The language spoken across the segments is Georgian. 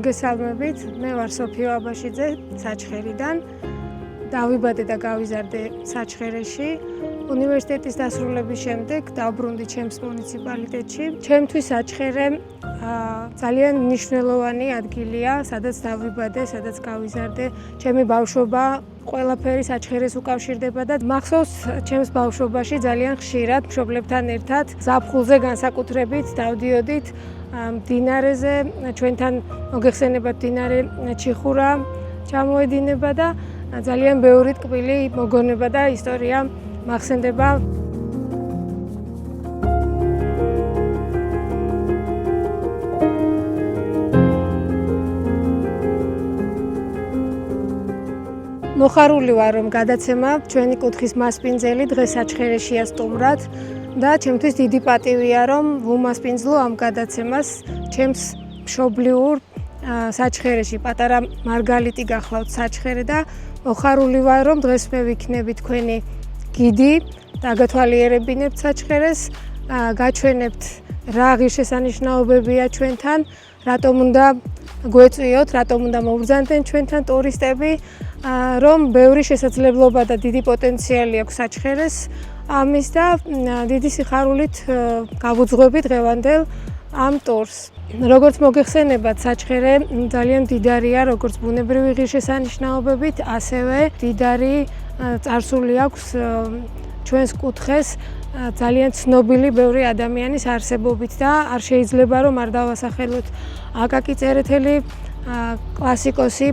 მოგესალმებით, მე ვარ სოფიო აბაშიძე საჩხერიდან. დავიბადე და გავიზარდე საჩხერეში. უნივერსიტეტის დასრულების შემდეგ დავბრუნდი ჩემს მუნიციპალიტეტში. ჩემთვის საჩხერე ძალიან მნიშვნელოვანი ადგილია, სადაც დავიბადე, სადაც გავიზარდე. ჩემი ბავშვობა ყველაფერი საჩხერეს უკავშირდება და მახსოვს ჩემს ბავშვობაში ძალიან ხშირად მშობლებთან ერთად ზაფხულზე განსაკუთრებით დავდიოდით მდინარეზე, ჩვენთან მოგეხსენებათ მდინარე ჩიხურა ჩამოედინება და ძალიან ბევრი ტკბილი მოგონება და ისტორია მახსენდება. მოხარული ვარ, რომ გადაცემა ჩვენი კუთხის მასპინძელი დღეს საჩხერეშია სტუმრად და ჩემთვის დიდი პატივია, რომ ვუმასპინძლო ამ გადაცემას ჩემს მშობლიურ საჩხერეში. პატარა მარგალიტი გახლავთ საჩხერე და მოხარული ვარ, რომ დღეს მე ვიქნები თქვენი გიდი და გათვალიერებინებთ საჩხერეს, გაჩვენებთ რა ღირსშესანიშნაობებია ჩვენთან, რატომ უნდა გვეწვიოთ, რატომ უნდა მოვბრძანდნენ ჩვენთან ტურისტები, რომ ბევრი შესაძლებლობა და დიდი პოტენციალი აქვს საჩხერეს ამის და დიდი სიხარულით გავუძღვები დღევანდელ ამ ტურს. როგორც მოგეხსენებათ, საჩხერე ძალიან მდიდარია როგორც ბუნებრივი ღირსშესანიშნაობებით, ასევე მდიდარი წარსული აქვს ჩვენს კუთხეს ძალიან ცნობილი ბევრი ადამიანის არსებობით და არ შეიძლება რომ არ დავასახელოთ აკაკი წერეთელი, კლასიკოსი,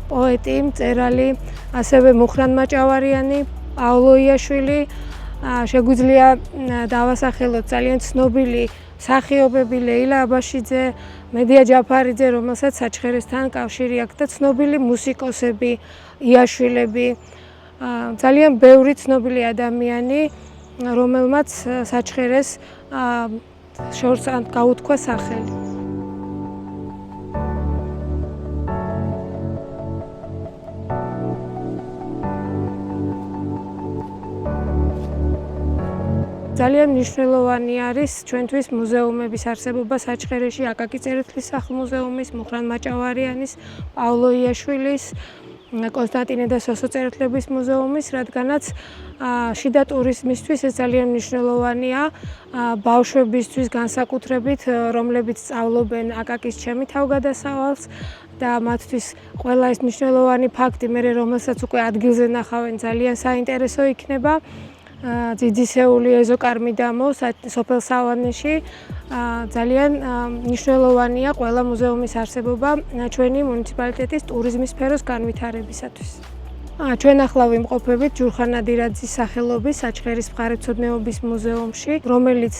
პოეტი, მწერალი, ასევე მუხრან მაჭავარიანი, პავლო იაშვილი, შეგვიძლია დავასახელოთ ძალიან ცნობილი მსახიობები, ლეილა აბაშიძე, მედია ჯაფარიძე, რომელსაც საჩხერესთან კავშირი აქვს და ცნობილი მუსიკოსები, იაშვილები, ძალიან ბევრი ცნობილი ადამიანი, რომელმაც საჩხერეს შორს გაუთქვა სახელი. ძალიან მნიშვნელოვანი არის ჩვენთვის მუზეუმების არსებობა საჩხერეში, აკაკი წერეთლის სახლ-მუზეუმის, მუხრან მაჭავარიანის, პავლო იაშვილის, კონსტანტინე და სოსო წერეთლების მუზეუმის, რადგანაც შიდა ტურიზმისთვის ეს ძალიან მნიშვნელოვანია, ბავშვებისთვის განსაკუთრებით, რომლებიც სწავლობენ აკაკის ჩემი თავგადასავალს და მათთვის ყველა ეს მნიშვნელოვანი ფაქტი, რომელსაც უკვე ადგილზე ნახავენ, ძალიან საინტერესო იქნება. ძიძისეული ეზოკარმიდამო სოფელ სავანეში ძალიან მნიშვნელოვანია ყველა მუზეუმის არსებობა ჩვენი მუნიციპალიტეტის ტურიზმის სფეროს განვითარებისათვის. ჩვენ ახლა ვიმყოფებით ჯურხან ნადირაძის სახელობის საჩხერის მხარეთმცოდნეობის მუზეუმში, რომელიც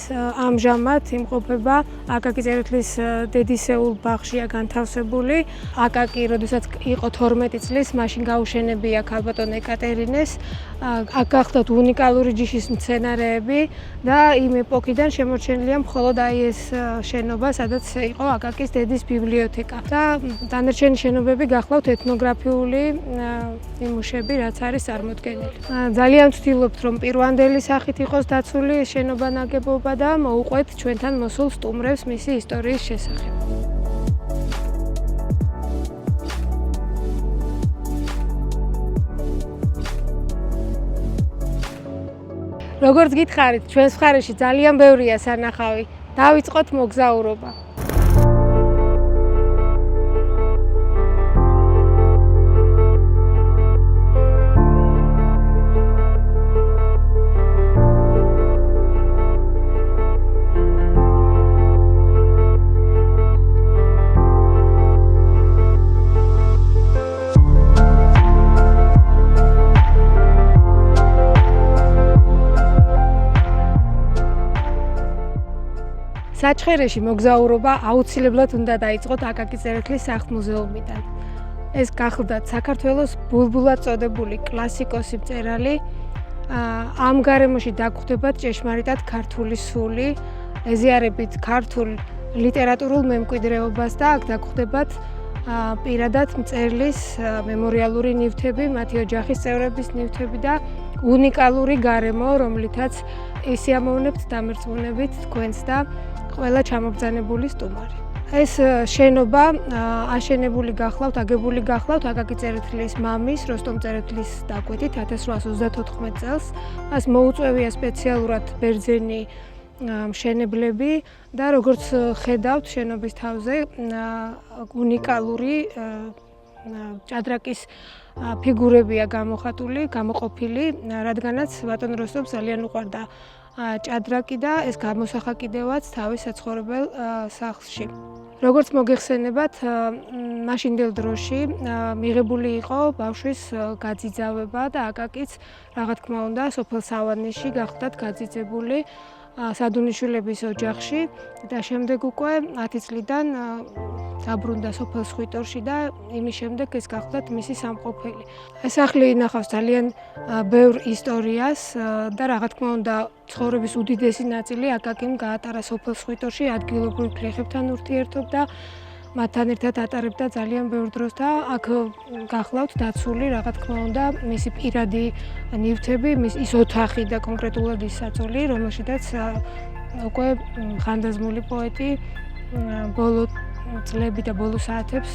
ამჟამად იმყოფება აკაკი წერეთლის დედისეულ ბაღშია განთავსებული. აკაკი, როდესაც იყო 12 წლის, მაშინ გაუშენებია ქალბატონ ეკატერინეს. აქ გახლავთ უნიკალური ჯიშის მცენარეები და იმ ეპოქიდან შემორჩენილია მხოლოდ ეს შენობა, სადაც იყო აკაკის დედის ბიბლიოთეკა. და დანარჩენი შენობები გახლავთ ეთნოგრაფიული ნიმუშები, რაც არის წარმოდგენილი. ძალიან ვცდილობთ, რომ პირვანდელი სახით იყოს დაცული შენობა ნაგებობა და მოუყვეთ ჩვენთან მოსულ სტუმრებს მისი ისტორიის შესახებ. როგორც გითხარით, ჩვენს მხარეში ძალიან ბევრია სანახავი. დავიწყოთ მოგზაურობა. საჩხერეში მოგზაურობა აუცილებლად უნდა დაიწყოთ აკაკი წერეთლის სახლ-მუზეუმიდან. ეს გახლდათ საქართველოს ბულბულად წოდებული კლასიკოსი მწერალი. ამ გარემოში დაგხვდებათ ჭეშმარიტად ქართული სული, ეზიარებით ქართულ ლიტერატურულ მემკვიდრეობას და აქ დაგხვდებათ პირადად მწერლის მემორიალური ნივთები, მათი ოჯახის წევრების ნივთები და უნიკალური გარემო, რომლითაც ისიამოვნებთ დამერწმუნებით თქვენს და ყველა ჩამობრძანებული სტუმარი. ეს შენობა აშენებული გახლავთ, აგებული გახლავთ აკაკი წერეთლის მამის, როსტომ წერეთლის დაკვეთით 1834 წელს. მას მოუწევია სპეციალურად ბერძენი მშენებლები და როგორც ხედავთ შენობის თავზე უნიკალური ჭადრაკის ფიგურებია გამოყოფილი, რადგანაც ბატონ როსტომს ძალიან უყვარდა ჭადრაკი და ეს გამოსახა კიდევაც თავის საცხოვრებელ სახლში. როგორც მოგეხსენებათ, მაშინდელ დროში მიღებული იყო ბავშვის გაძიძავება და აკაკიც რა თქმა უნდა სოფელ სავანეში გახლდათ გაძიძებული სადუნიშვილების ოჯახში და შემდეგ უკვე 10 წლიდან დაბრუნდა სოფელ სხვითორში და იმის შემდეგ ეს გახლდათ მისი სამყოფელი. ეს სახლი ინახავს ძალიან ბევრ ისტორიას და რა თქმა უნდა ცხოვრების უდიდესი ნაწილი აკაკიმ გაატარა სოფელ სხვითორში ადგილობრივ გლეხებთან ურთიერთობდა, მათთან ერთად ატარებდა ძალიან ბევრ დროს და აქ გახლავთ დაცული რა თქმა უნდა მისი პირადი ნივთები, ის ოთახი და კონკრეტულად ის საწოლი, რომელშიც უკვე ხანდაზმული პოეტი ბოლო წლები და ბოლო საათებს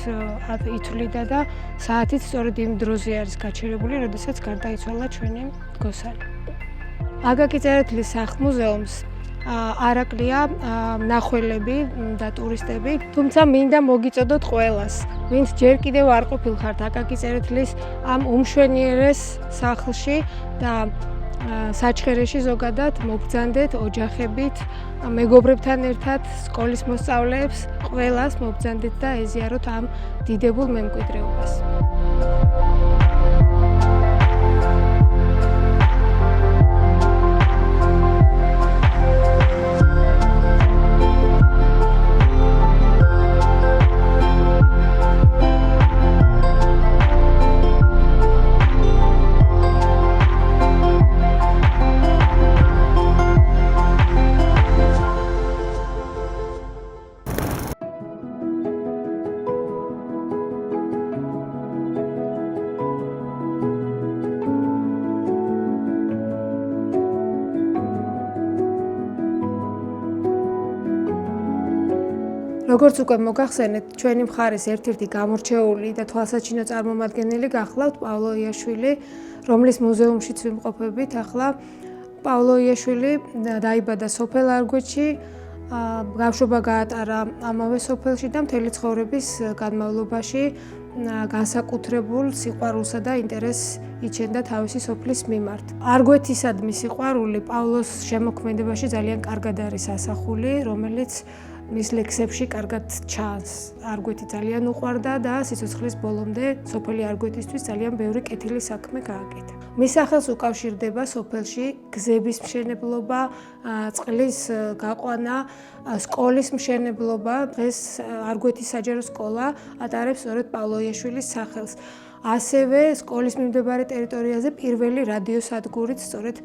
ითვლიდა და საათიც სწორედ იმ დროზე არის გაჩერებული, როდესაც გარდაიცვალა ჩვენი მდგოსანი. აკაკი წერეთლის სახლ-მუზეუმს არ აკლია მნახველები და ტურისტები, თუმცა მინდა მოგიწოდოთ ყველას, ვინც ჯერ კიდევ არ ყოფილხართ აკაკი წერეთლის ამ უმშვენიერეს სახლში და საჩხერეში ზოგადად მობრძანდეთ ოჯახებით, მეგობრებთან ერთად, სკოლის მოსწავლეებს, ყველას მობრძანდეთ და ეზიაროთ ამ დიდებულ მემკვიდრეობას. როგორც უკვე მოგახსენეთ, ჩვენი მხარის ერთ-ერთი გამორჩეული და თვალსაჩინო წარმომადგენელი გახლავთ პავლო იაშვილი, რომლის მუზეუმშიც ვიმყოფებით ახლა. პავლო იაშვილი დაიბადა სოფელ არგვეთში, ბავშვობა გაატარა ამავე სოფელში და მთელი ცხოვრების განმავლობაში განსაკუთრებულ სიყვარულსა და ინტერესს იჩენდა თავისი სოფლის მიმართ. არგვეთისადმი სიყვარული პავლოს შემოქმედებაში ძალიან კარგად არის ასახული, რომელიც მის ლექსებში კარგად ჩანს. არგვეთი ძალიან უყვარდა და სიცოცხლის ბოლომდე სოფელი არგვეთისთვის ძალიან ბევრი კეთილი საქმე გააკეთა. მის სახელს უკავშირდება სოფელში გზების მშენებლობა, წყლის გაყვანა, სკოლის მშენებლობა. დღეს არგვეთის საჯარო სკოლა ატარებს სწორედ პავლო იაშვილის სახელს. ასევე სკოლის მიმდებარე ტერიტორიაზე პირველი რადიოსადგურიც სწორედ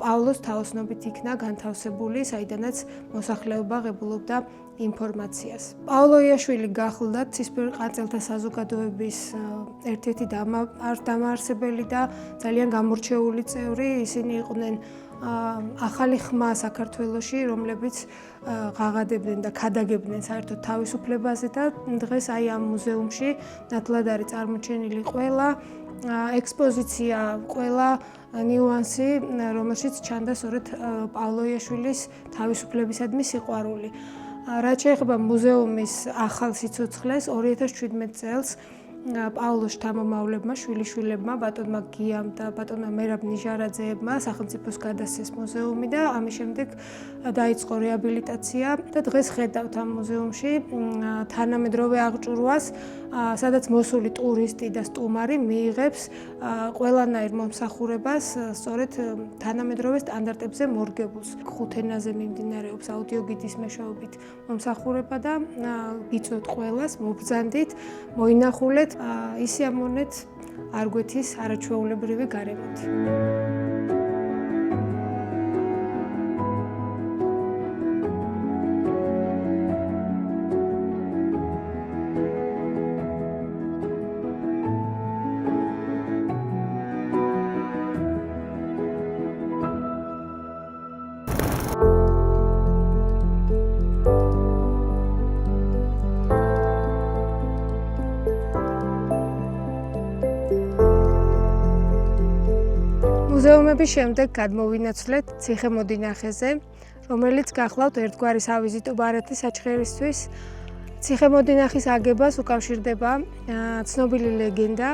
პავლოს თაოსნობით იქნა განთავსებული, საიდანაც მოსახლეობა ღებულობდა ინფორმაციას. პავლო იაშვილი გახლდათ ცისფერყანწელთა საზოგადოების ერთ-ერთი დამაარსებელი და ძალიან გამორჩეული წევრი. ისინი იყვნენ ახალი ხმა საქართველოში, რომლებიც ღაღადებდნენ და ქადაგებდნენ საერთოდ თავისუფლებაზე და დღეს აი ამ მუზეუმში ნათლად არის წარმოჩენილი ყველა ექსპოზიცია, ყველა ნიუანსი, რომელშიც ჩანდა სწორედ პავლო იაშვილის თავისუფლებისადმი სიყვარული. რაც შეეხება მუზეუმის ახალ სიცოცხლეს, 2017 წელს პავლოს შთამომავლებმა, შვილიშვილებმა, ბატონმა გიამ და ბატონმა მერაბ ნიჟარაძეებმა სახელმწიფოს გადასცეს მუზეუმი და ამის შემდეგ დაიწყო რეაბილიტაცია და დღეს ხედავთ ამ მუზეუმში თანამედროვე აღჭურვას, სადაც მოსული ტურისტი და სტუმარი მიიღებს ყველანაირ მომსახურებას სწორედ თანამედროვე სტანდარტებზე მორგებულს. 5 ენაზე მიმდინარეობს აუდიოგიდის მეშვეობით მომსახურება და გიწვევთ ყველას, მობრძანდით, მოინახულეთ, ისიამოვნეთ არგვეთის არაჩვეულებრივი გარემოთი. მუზეუმების შემდეგ გადმოვინაცვლეთ ციხე-მოდინახეზე, რომელიც გახლავთ ერთგვარი სავიზიტო ბარათი საჩხერისთვის. ციხე-მოდინახის აგებას უკავშირდება ცნობილი ლეგენდა,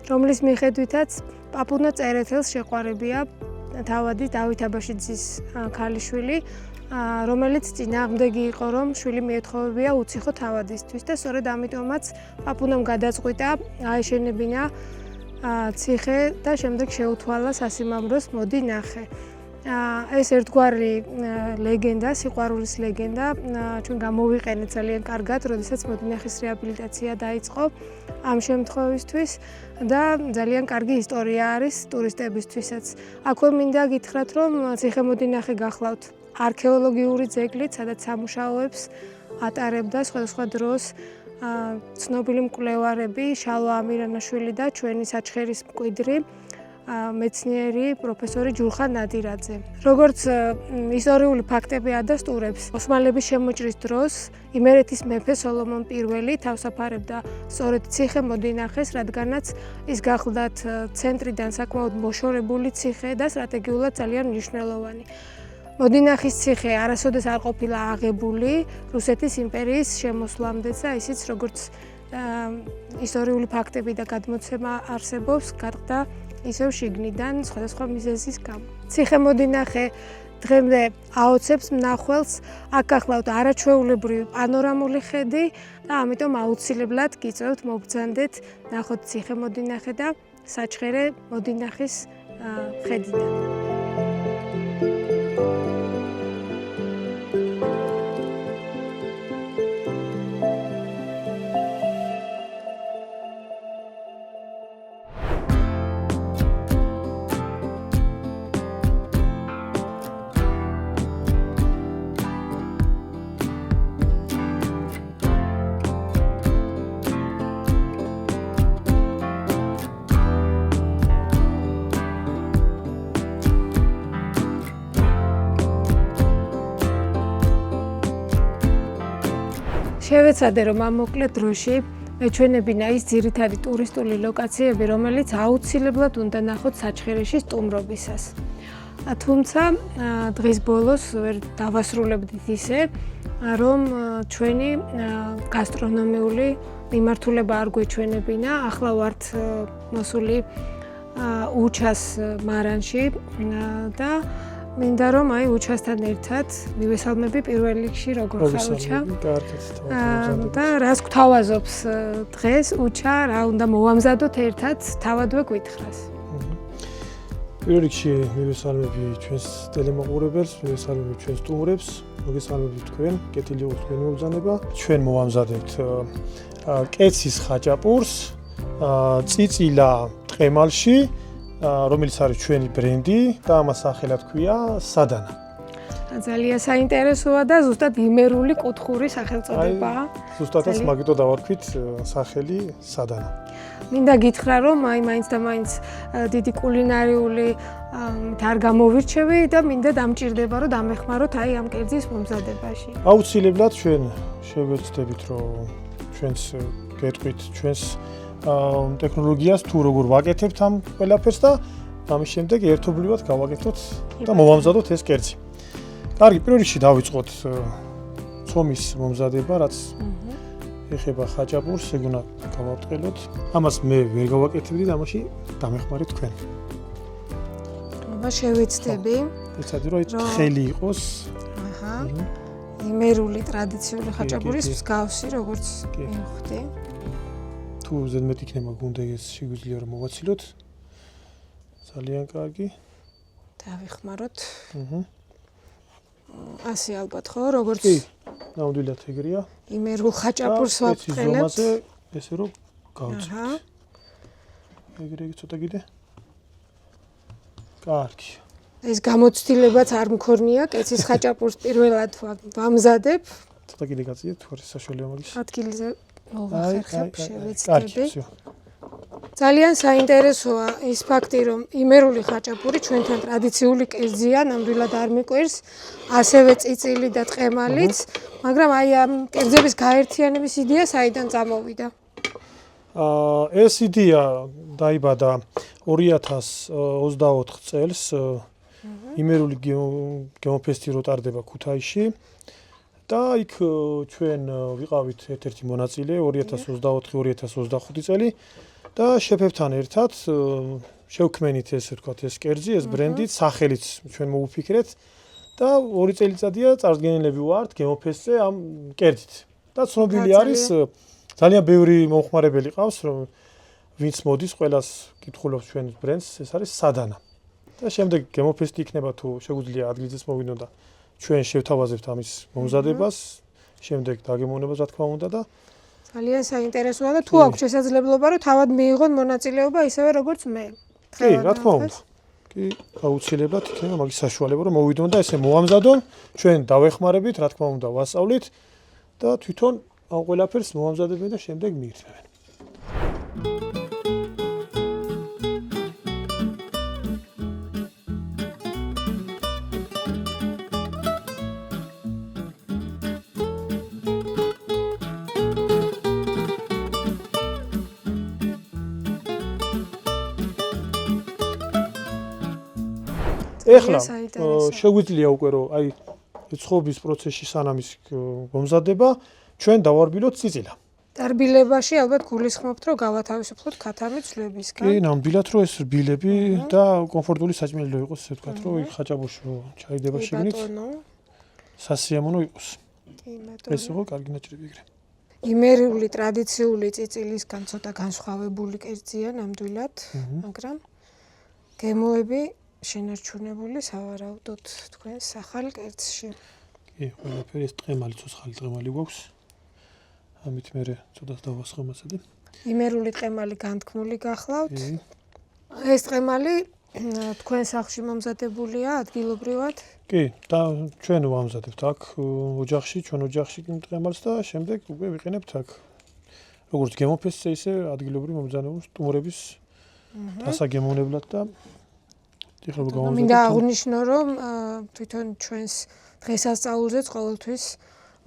რომლის მიხედვითაც პაპუნა წერეთელს შეყვარებია თავადი დავით აბაშიძის ქალიშვილი, რომელიც წინააღმდეგი იყო, რომ შვილი მიეთხოვებია უციხო თავადისთვის და სწორედ ამიტომაც პაპუნამ გადაწყვიტა აეშენებინა ციხე და შემდეგ შეუთვალა სასიმამროს მოდინახე. ეს ერთგვარი ლეგენდა, სიყვარულის ლეგენდა, ჩვენ გამოვიყენეთ ძალიან კარგად, როდესაც მოდინახის რეაბილიტაცია დაიწყო ამ შემთხვევისთვის და ძალიან კარგი ისტორია არის ტურისტებისთვისაც. აქვე მინდა გითხრათ, რომ ციხე-მოდინახე გახლავთ არქეოლოგიური ძეგლით, სადაც სამუშაოებს ატარებდა სხვადასხვა დროს ცნობილი მკვლევარები შალვა ამირანაშვილი და ჩვენი საჩხერის მკვიდრი მეცნიერი პროფესორი ჯურხან ნადირაძე. როგორც ისტორიული ფაქტები ადასტურებს, ოსმალების შემოჭრის დროს იმერეთის მეფე სოლომონ I თავსაფარებდა სწორედ ციხე-მოდინახეს, რადგანაც ის გახლდათ ცენტრიდან საკმაოდ მოშორებული ციხე და სტრატეგიულად ძალიან მნიშვნელოვანი. მოდინახის ციხე არასოდეს არ ყოფილა აღებული რუსეთის იმპერიის შემოსვლამდე და ისიც როგორც ისტორიული ფაქტები და გადმოცემა არსებობს, გადყდა ისევ შიგნიდან სხვადასხვა მიზეზის გამო. ციხე-მოდინახე დღემდე აოცებს მნახველს, აქ გახლავთ არაჩვეულებრივი პანორამული ხედი და ამიტომ აუცილებლად გიწევთ მობრძანდეთ ნახოთ ციხე-მოდინახე და საჩხერე მოდინახის ხედიდან. შევეცადე, რომ ამ მოკლე დროში მეჩვენებინა ის ძირითადი ტურისტული ლოკაციები, რომელიც აუცილებლად უნდა ნახოთ საჩხერეში სტუმრობისას. თუმცა დღის ბოლოს ვერ დავასრულებდით ისე, რომ ჩვენი გასტრონომიული მიმართულება არ გვეჩვენებინა. ახლა ვართ მოსული უჩას მარანში და მინდა რომ უჩასთან ერთად მივესალმები პირველ რიგში როგორ ხარ უჩა და რას გვთავაზობს დღეს უჩა, რა უნდა მოვამზადოთ ერთად, თავადვე გვითხრას. პირველ რიგში მივესალმები ჩვენს ტელემოყურებელს, მივესალმები ჩვენს სტუმრებს, მოგესალმებით თქვენ, კეთილი იყოს თქვენი მობრძანება. ჩვენ მოვამზადებთ კეცის ხაჭაპურს, წიწილა ტყემალში, რომელიც არის ჩვენი ბრენდი და ამას სახელად ქვია სადანა. ძალიან საინტერესოა და ზუსტად იმერული კუთხური სახელწოდებაა. ზუსტადაც მაგიტო დავარქვით სახელი სადანა. მინდა გითხრა, რომ მაინც და მაინც დიდი კულინარიული არ გამოვირჩევი და მინდა დამჭირდება, რომ დამეხმაროთ ამ კერძის მომზადებაში. აუცილებლად ჩვენ შევეცდებით, რომ ჩვენს გეტყვით, ჩვენს ტექნოლოგიას თუ როგორ ვაკეთებთ ამ ყველაფერს და ამის შემდეგ ერთობლივად გავაკეთოთ და მოვამზადოთ ეს კერძი. კარგი, პირველ რიგში დავიწყოთ ცომის მომზადება, რაც ეხება ხაჭაპურს, ეგ უნდა გავაბრწყელოთ. ამას მე ვერ გავაკეთებდი და ამაში დამეხმარეთ თქვენ. შევეცდები. ეცადი რომ თხელი იყოს. იმერული ტრადიციული ხაჭაპურის მსგავსი, როგორც მივხვდი. თუ ზედმეტ იქნება გუნდა ეს შეგვიძლია რომ მოვაცილოთ. ძალიან კარგი. დავიხმაროთ. ასე ალბათ ხო, როგორც ნამდვილად ეგრეა. იმერულ ხაჭაპურს ვაბრწყელებთ. ესე რომ გავწევთ. ეგრე ცოტა კიდე. კარგი. ეს გამოცდილებაც არ მქონია, კეცის ხაჭაპურს პირველად ვამზადებ. ცოტა კიდე გაწიეთ, თუ არის საშუალება მაგის. ადგილზე მოვახერხებ, შევეცდები. ძალიან საინტერესოა ის ფაქტი, რომ იმერული ხაჭაპური ჩვენთან ტრადიციული კერძია, ნამდვილად არ მიყვირს, ასევე წიწილი და ტყემალიც, მაგრამ ამ კერძების გაერთიანების იდეა საიდან წამოვიდა? ეს იდეა დაიბადა 2024 წელს იმერული გემოფესტი რო ტარდება ქუთაისში და იქ ჩვენ ვიყავით ერთ-ერთი მონაწილე 2024-2025 წელი და შეფებთან ერთად შევქმენით ესე ვთქვათ ეს კერძი, ეს ბრენდით, სახელიც ჩვენ მოვუფიქრეთ და 2 წელიწადია წარდგენილები ვართ გემოფესტზე ამ კერძით. და ცნობილი არის ძალიან ბევრი მომხმარებელი ყავს, რომ ვინც მოდის, ყველას კითხულობს ჩვენ ბრენდს, ეს არის სადანა. და შემდეგ გემოფესტი იქნება თუ შეგვიძლია ადგილზეც მოვიდონ და ჩვენ შევთავაზებთ ამის მომზადებას, შემდეგ დაგემოვნებას რა თქმა უნდა და ძალიან საინტერესოა და თუ აქვს შესაძლებლობა რომ თავად მიიღონ მონაწილეობა ისევე როგორც მე. კი, რა თქმა უნდა. კი, აუცილებლად იქნება მაგის საშუალება რომ მოვიდონ და ესე მოვამზადონ, ჩვენ დავეხმარებით, რა თქმა უნდა, ვასწავლით და თვითონ ამ ყველაფერს მოვამზადებენ და შემდეგ მიირთმევენ. ეხლა შეგვიძლია უკვე რომ აი ცხობის პროცესში სანამ ის მომზადება, ჩვენ დავარბილოთ წიწილა. დარბილებაში ალბათ გულისხმობთ რომ გავათავისუფლოთ ქათამი ცვლებისგან. კი, ნამდვილად რომ ეს რბილები და კომფორტული საჭმელი იყოს, ესე ვთქვათ, რომ იქ ხაჭაპურში ჩაიდება შიგნით. სასიამოვნო იყოს. კი, ბატონო. ეს იყო კარგი ნაჭრები ეგრე. იმერული ტრადიციული წიწილისგან ცოტა განსხვავებული კერძია ნამდვილად, მაგრამ გემოები შენარჩუნებული სავარაუდოდ თქვენს ახალ კერძში. კი, ყველაფერი ეს ტყემალი, ცოცხალი ტყემალი გვაქვს. ამით მე ცოტა დავასხამასადე. იმერული ტყემალი განთქმული გახლავთ. ეს ტყემალი თქვენ სახლში მომზადებულია ადგილობრივად? კი, და ჩვენ ვამზადებთ აქ ოჯახში, ჩვენ ოჯახში ტყემალს და შემდეგ უკვე ვიყენებთ აქ. როგორც გემოფესტზე, ისე ადგილობრივ მომზადებულ სტუმრების დასაგემოვნებლად და მინდა აღვნიშნო, რომ თვითონ ჩვენს დღესასწაულზეც ყოველთვის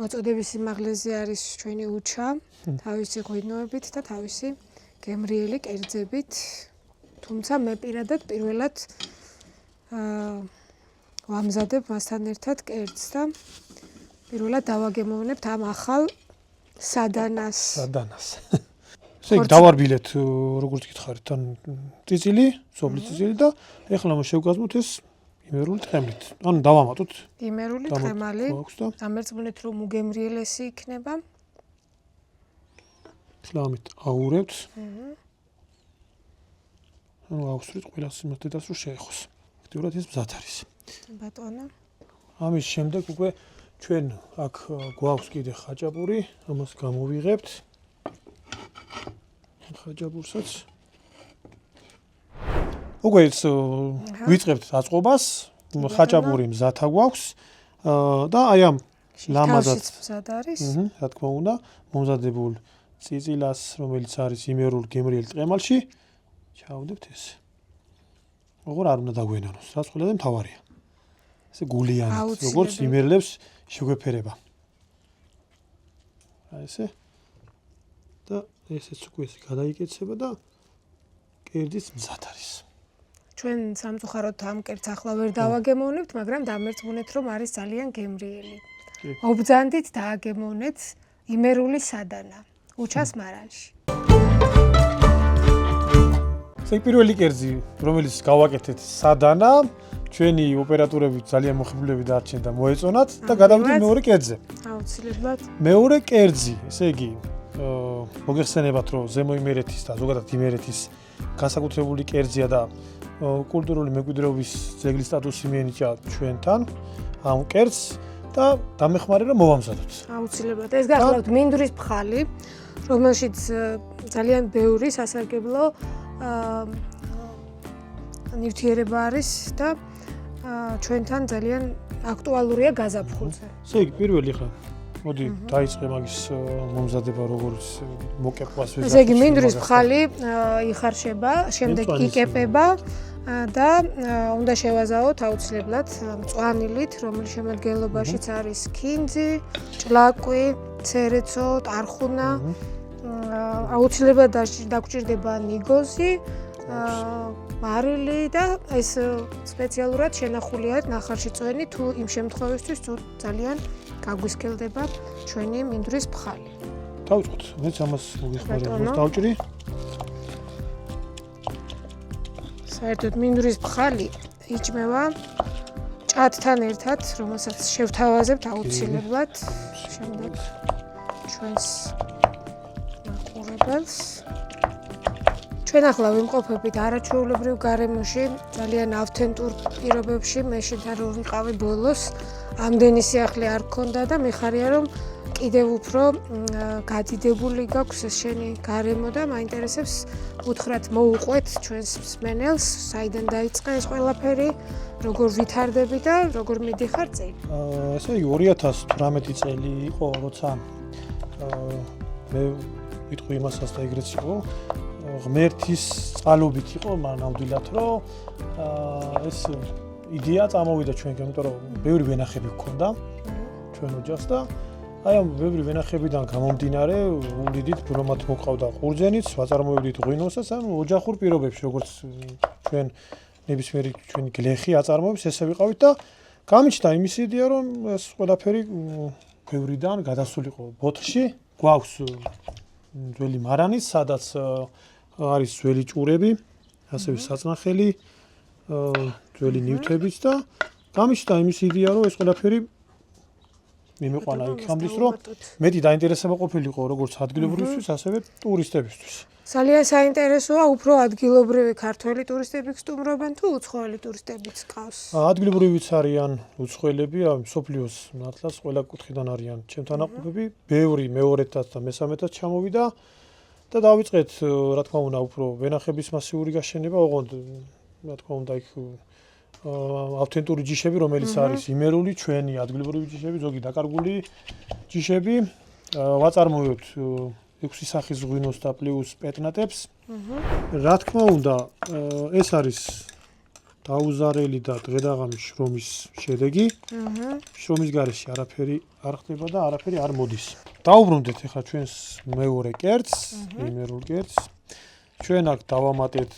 მოწოდების სიმაღლეზე არის ჩვენი უჩა, თავისი ღვინოებით და თავისი გემრიელი კერძებით. თუმცა მე პირადად პირველად ვამზადებ მასთან ერთად კერძს და პირველად დავაგემოვნებთ ამ ახალ სადანას. ესე იგი დავარბილეთ, როგორც გითხარით, თან წიწილი, სოფლის წიწილი და ეხლა შევგაზმოთ ეს იმერული ტყემლით. ანუ დავამატოთ. იმერული ტყემალი. დამერწმუნეთ რომ უგემრიელესი იქნება. ეხლა ამით აურევთ. ანუ ავსვრით ყველას იმას დედას რომ შეეხოს. აქტიურად ეს მზად არის. ბატონო. ამის შემდეგ უკვე ჩვენ აქ გვაქვს კიდე ხაჭაპური, ამას გამოვიღებთ. ხაჭაპურსაც უკვე ვიწყებთ აწყობას, ხაჭაპური მზათა გვაქვს და აი ამ ლამაზად მზად არის. რა თქმა უნდა, მომზადებულ წიწილას, რომელიც არის იმერულ გემრიელ ტყემალში, ჩავდებთ ეს. როგორ არ უნდა დაგვენანოს, რაც ყველაზე მთავარია. ესე გულიანად, როგორც იმერლებს შეგვეფერება. აი ესე. და ესეც უკვე ესე გადაიკეთება და კერძიც მზად არის. ჩვენ სამწუხაროდ ამ კერძს ახლა ვერ დავაგემოვნებთ, მაგრამ დამერწმუნეთ რომ არის ძალიან გემრიელი. ობძანდით დააგემოვნეთ იმერული სადანა, უჩას მარანში. ეს პირველი კერძი, რომელიც გავაკეთეთ სადანა, ჩვენი ოპერატორები ძალიან მოხიბლები დარჩნენ და მოეწონათ და გადავიდეთ მეორე კერძზე. აუცილებლად. მეორე კერძი, ესე იგი მოგეხსენებათ რომ ზემო იმერეთის და ზოგადად იმერეთის განსაკუთრებული კერძია და კულტურული მემკვიდრეობის ძეგლის სტატუსი მიენიჭა ჩვენთან ამ კერძს და დამეხმარე რომ მოვამზადოთ. აუცილებლად. ეს გახლავთ მინდვრის ფხალი, რომელშიც ძალიან ბევრი სასარგებლო ნივთიერება არის და ჩვენთან ძალიან აქტუალურია გაზაფხულზე. ესე იგი პირველი ხა მოდი დაიწყე მაგის მომზადება როგორც მოკეპვას ვეძახით. ესე იგი მინდვრის ფხალი იხარშება, შემდეგ იკეპება და უნდა შევაზაოთ აუცილებლად მწვანილით, რომლის შემადგენლობაშიც არის ქინძი, ჭლაკვი, ცერეცო, ტარხუნა. აუცილებლად დაგჭირდება ნიგოზი, მარილი და ეს სპეციალურად შენახულია ნახარში წვენი თუ იმ შემთხვევისთვის თუ ძალიან გაგვისკელდება ჩვენი მინდვრის ფხალი. დავიწყოთ, მეც ამას მოგეხმარებ, დავჭრი. საერთოდ მინდვრის ფხალი იჭმევა ჭადთან ერთად, რომელსაც შევთავაზებთ აუცილებლად შემდეგ ჩვენს მაყურებელს. ჩვენ ახლა ვიმყოფებით არაჩვეულებრივ გარემოში, ძალიან ავთენტურ პირობებში, მე შედარ რომ ვიყავი ბოლოს, ამდენი სიახლე არ გქონდა და მიხარია რომ კიდევ უფრო გადიდებული გაქვს ეს შენი გარემო და მაინტერესებს უთხრათ მოუყვეთ ჩვენს მსმენელს, საიდან დაიწყე ეს ყველაფერი, როგორ ვითარდები და როგორ მიდიხარ წინ. ესე იგი 2018 წელი იყო, როცა მე ვიტყვი იმასაც და ეგრეც იყო. ღმერთის წყალობით იყო, მაგრამ ნამდვილად რომ ეს იდეა წამოვიდა ჩვენკენ, იმიტომ რომ ბევრი ვენახები გქონდა ჩვენ ოჯახს და აი ამ ბევრი ვენახებიდან გამომდინარე, უდიდით რომ მათ მოყავდა ყურძენიც, ვაწარმოებდით ღვინოსაც, ან ოჯახურ პირობებში, როგორც ჩვენ ნებისმიერი ჩვენი გლეხი აწარმოებს, ესე ვიყავით და გამიჩნდა იმის იდეა, რომ ეს ყველაფერი ბევრიდან გადასულიყო ბოთლში, გვაქვს ძველი მარანიც, სადაც არის ძველი ჭურები, ასევე საწნახელი, ძველი ნივთებიც და გამიჩნდა იმის იდეა, რომ ეს ყველაფერი მიმეყვანა იქამდე, რომ მეტი დაინტერესება ყოფილიყო როგორც ადგილობრივისთვის, ასევე ტურისტებისთვის. ძალიან საინტერესოა, უფრო ადგილობრივი ქართველი ტურისტები გსტუმრობენ თუ უცხოელი ტურისტებიც ყავს? ადგილობრივიც არიან უცხოელები, მსოფლიოს ნათლას ყველა კუთხიდან არიან ჩემთან აყოფები, ბევრი მეორედაც და მესამედაც ჩამოვიდა და დავიწყეთ, რა თქმა უნდა, უფრო ვენახების მასიური გაშენება, ოღონდ, რა თქმა უნდა, იქ ავთენტური ჯიშები, რომელიც არის იმერული, ჩვენი ადგილობრივი ჯიშები, ზოგი დაკარგული ჯიშები, ვაწარმოებთ 6 სახის ღვინოს და პლუს პეტნატებს. რა თქმა უნდა, ეს არის დაუზარელი და დღედაღამის შრომის შედეგი. შრომის გარეშე არაფერი არ ხდება და არაფერი არ მოდის. დავუბრუნდეთ ახლა ჩვენს მეორე კერძს, იმერულ კერძს. ჩვენ აქ დავამატეთ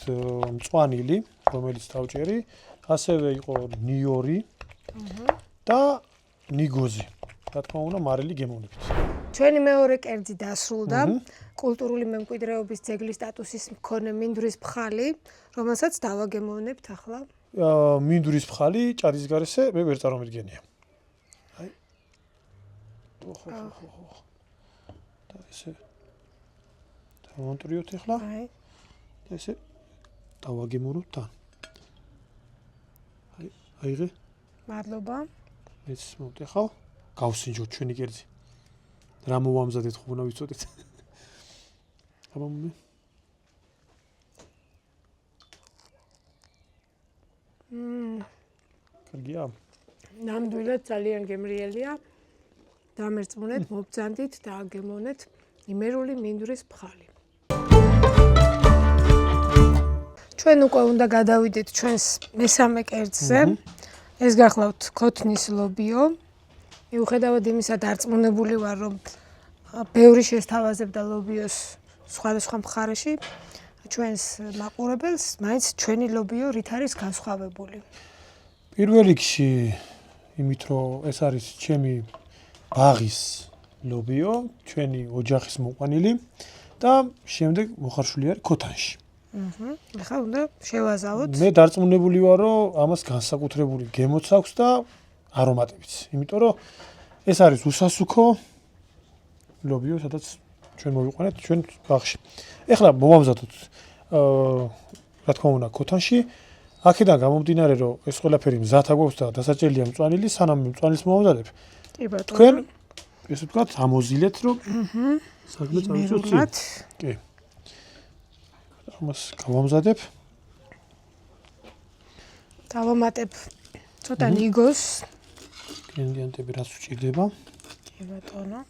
მწვანილი, რომელიც დავჭერი, ასევე იყო ნიორი და ნიგოზი. რა თქმა უნდა, მარილი გემოვნებით. ჩვენი მეორე კერძი დასრულდა, კულტურული მემკვიდრეობის ძეგლის სტატუსის მქონე მინდვრის ფხალი, რომელსაც დავაგემოვნებთ ახლა. მინდვრის ფხალი ჭადის გარეშე მე ვერ წარმომიდგენია. აი. და ესე დავამტრიოთ ახლა. აი. ესე დავაგემოვნოთ თან. აიღე. მადლობა. მეც მოვტეხავ. გავსინჯოთ ჩვენი კერძი. რა მოვამზადეთ ხო უნდა ვიცოდეთ. აბა მე. კარგია. ნამდვილად ძალიან გემრიელია. დამერწმუნეთ, მობძანდით და აგემოვნეთ იმერული მინდვრის ფხალი. ჩვენ უკვე უნდა გადავიდეთ ჩვენს მესამე კერძზე. ეს გახლავთ ქოთნის ლობიო. მიუხედავად იმისა, დარწმუნებული ვარ, რომ ბევრი შესთავაზებდა ლობიოს სხვადასხვა მხარეში, ჩვენს მაყურებელს მაინც ჩვენი ლობიო რით არის განსხვავებული. პირველ რიგში იმით, რომ ეს არის ჩემი ბაღის ლობიო, ჩვენი ოჯახის მოყვანილი და შემდეგ მოხარშული არის ქოთანში. ახლა უნდა შევაზავოთ. მე დარწმუნებული ვარ, რომ ამას განსაკუთრებული გემოც აქვს და არომატებიც. იმიტომ რომ ეს არის უსასუქო ლობიო, სადაც ჩვენ მოვიყვანეთ ჩვენ ბაღში. ეხლა მოვამზადოთ რა თქმა უნდა ქოთანში. აქედან გამომდინარე, რომ ეს ყველაფერი მზად აგვაქვს და დასაჭერია მწვანილი, სანამ მწვანილს მოვამზადებ. კი ბატონო. თქვენ ესე ვთქვათ, ამოზილეთ, რომ საქმე წავიწოთ წინ. კი. ამას გავამზადებ. დავამატებ ცოტა ნიგოს. ინგრედიენტები რაც უჭირდება. კი ბატონო.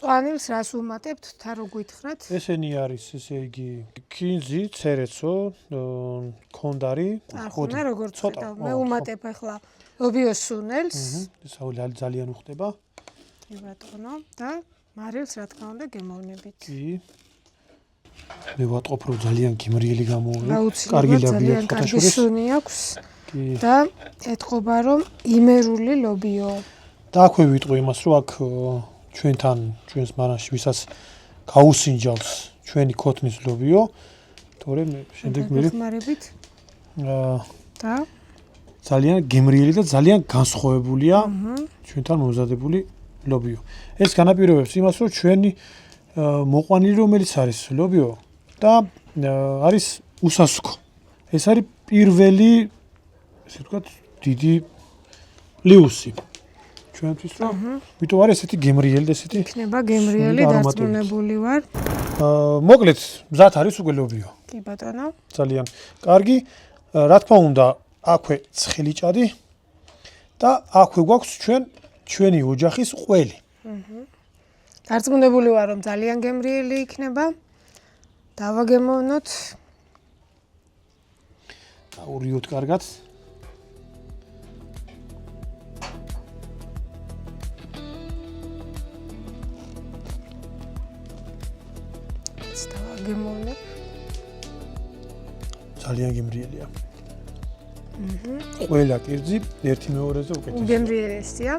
მწვანილს რას ვუმატებთ, თა რო გითხრათ? ესენი არის, ესე იგი, კინზი, ცერეცო, ქონდარი, ხოდი. როგორ ცოტა. მე ვუმატებ ახლა ლობიოს სუნელს. ეს ძალიან უხდება. კი ბატონო და მარილს რა თქმა უნდა გემოვნებით. კი. მე ვატყობ რომ ძალიან გემრიელი გამოვიდა. აუცილებლად ძალიან კარგი სუნი აქვს და ეთყობა რომ იმერული ლობიო. და აქვე ვიტყვი იმას რომ აქ ჩვენთან ჩვენს მარანში ვისაც გაუსინჯავს ჩვენი ქოთნის ლობიო, თორემ შემდეგ მე ხმარებით და ძალიან გემრიელი და ძალიან განსხვავებულია ჩვენთან მომზადებული ლობიო. ეს განაპირობებს იმას რომ ჩვენი მოყვანილი რომელიც არის ლობიო და არის უსასუქო. ეს არის პირველი ესე ვთქვათ დიდი პლუსი ჩვენთვის რომ ვიტო არის ესეთი გემრიელი და ესეთი იქნება გემრიელი დარწმუნებული ვარ. მოკლედ მზად არის უკვე ლობიო. კი ბატონო. ძალიან კარგი. რა თქმა უნდა აქვე ცხელი ჭადი და აქვე გვაქვს ჩვენი ოჯახის ყველი. დარწმუნებული ვარ რომ ძალიან გემრიელი იქნება. დავაგემოვნოთ. დაურიოთ კარგად. დავაგემოვნებ. ძალიან გემრიელია. ყველა კერძი ერთი მეორეზე უკეთესია. გემრიელია.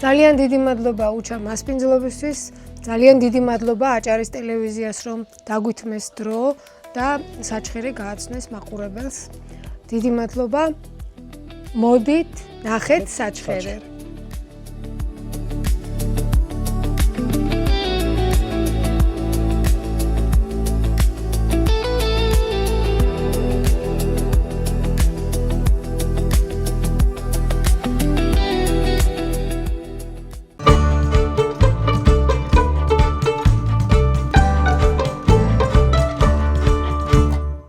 ძალიან დიდი მადლობა უჩა მასპინძლობისთვის. ძალიან დიდი მადლობა აჭარის ტელევიზიას რომ დაგვითმეს დრო და საჩხერი გააცნეს მაყურებელს. დიდი მადლობა. მოდით, ნახეთ საჩხერე.